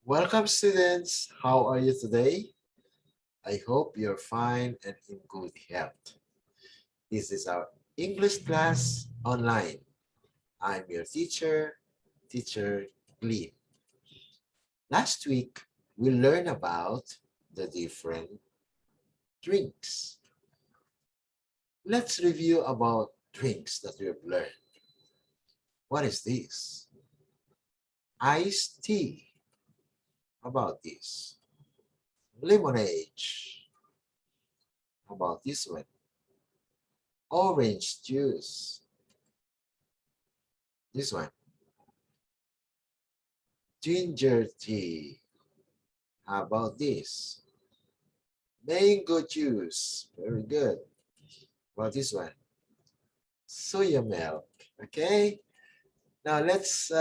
Welcome students, how are you today? I hope you're fine and in good health. This is our English class online. I'm your teacher Glean. Last week, we learned about the different drinks. Let's review about drinks that we've learned. What is this? Iced tea. How about this? Lemonade. How about this one? Orange juice. This one. Ginger tea. How about this? Mango juice. Very good. What about this one? Soya milk. Okay. Now let's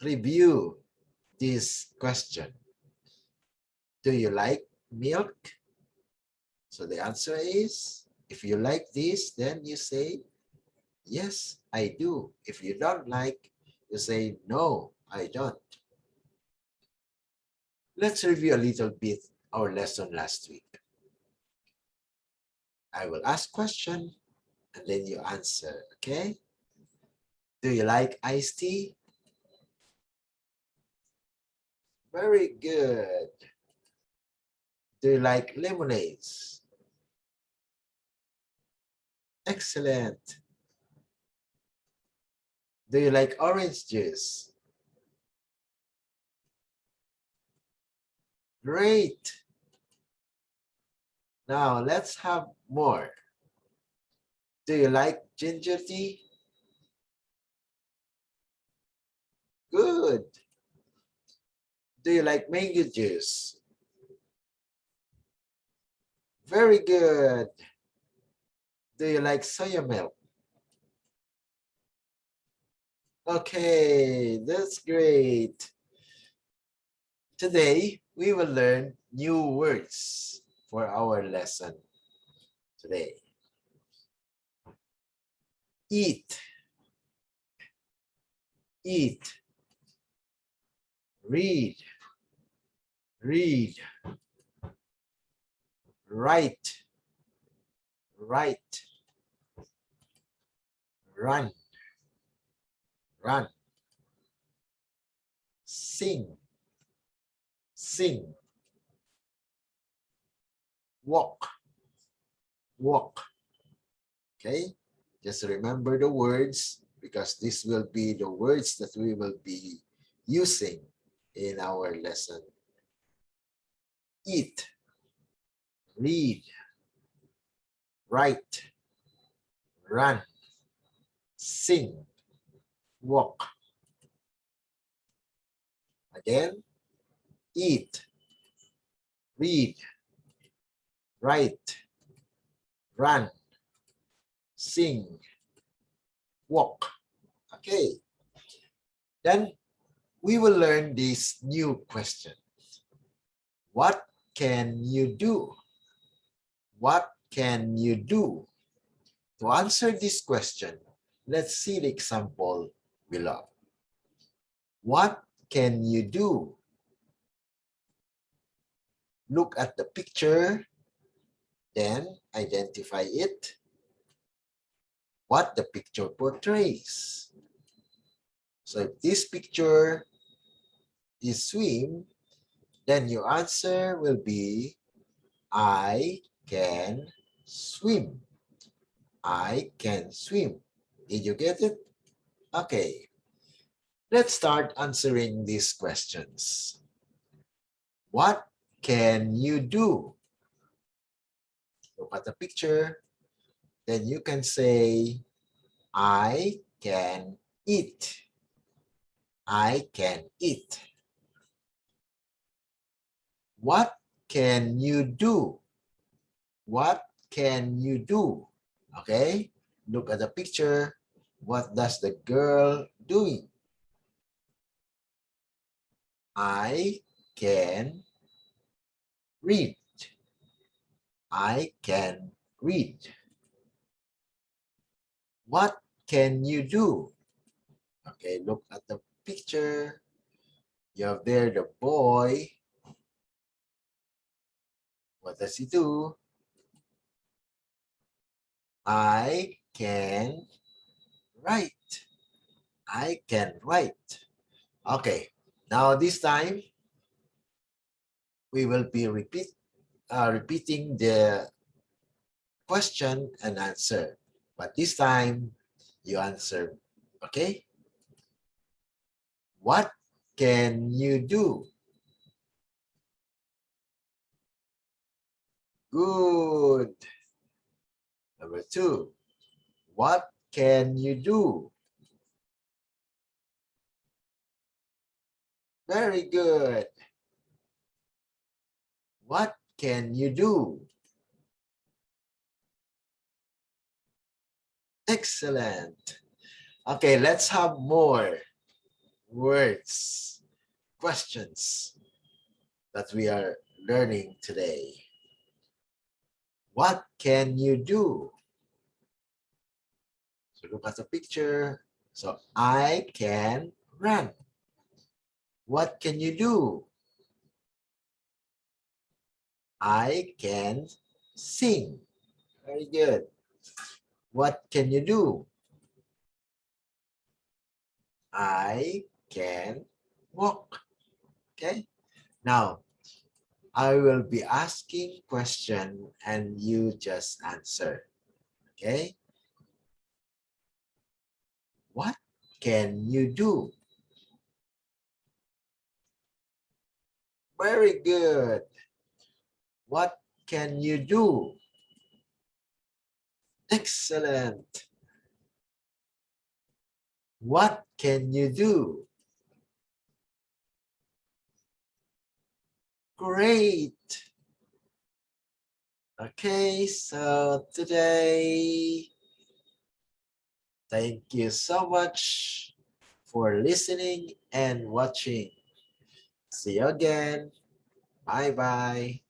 review this question. Do you like milk? So the answer is, if you like this, then you say, yes, I do. If you don't like, you say, no, I don't. Let's review a little bit our lesson last week. I will ask question and then you answer, okay? Do you like iced tea? Very good. Do you like lemonades? Excellent. Do you like orange juice? Great. Now let's have more. Do you like ginger tea? Good. Do you like mango juice? Very good. Do you like soya milk? Okay, that's great. Today, we will learn new words for our lesson today. Eat, eat, read, read, write, write, run, run, sing, sing, walk, walk. Okay, just remember the words because this will be the words that we will be using in our lesson. Eat, read, write, run, sing, walk. Again, eat, read, write, run, sing, walk. Okay. Then we will learn this new question. What can you do? What can you do? To answer this question, let's see the example below. What can you do? Look at the picture, then identify it. What the picture portrays. So if this picture is swim, then your answer will be I can swim. I can swim. Did you get it? Okay. Let's start answering these questions. What can you do? Look at the picture. Then you can say, I can eat. I can eat. What can you do? What can you do? Okay, look at the picture. What does the girl doing? I can read. I can read. What can you do? Okay, look at the picture. You have there the boy. What does he do? I can write. I can write. Okay, now this time we will be repeating the question and answer. But this time you answer, okay? What can you do? Good. Number 2, what can you do? Very good. What can you do? Excellent. Okay, let's have more words, questions that we are learning today. What can you do? So look at the picture. So I can run. What can you do? I can sing. Very good. What can you do? I can walk. Okay. Now, I will be asking question and you just answer. Okay. What can you do? Very good. What can you do? Excellent. What can you do? Great. Okay, so today, thank you so much for listening and watching. See you again. Bye-bye.